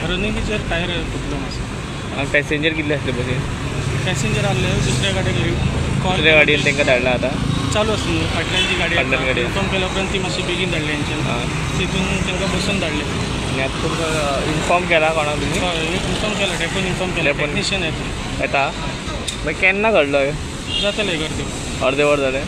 रनिंगीचेर tyre फुटलो मातसो. आनी पॅसेंजर कितले आसले बसीन? पॅसेंजर आहले दुसऱ्या गाडयेक कॉल दुसऱ्या गाडयेन तांकां धाडला आतां. चालू आसली न्हू फाटल्यानची गाडी फाटल्यान गाडी. इन्फॉर्म केल्या उपरांत ती मातशी बेगीन धाडली हेंच्यान. तितून तांकां बसून धाडले. आनी आतां तुमकां इन्फॉर्म केला कोणाक तुमी? हय इन्फॉर्म केला डेपोन इन्फॉर्म केला. टेक्निशियन येता. येता मागीर केन्ना घडलो ह्यो? जातले गर्दी. अर्दे वर जालें.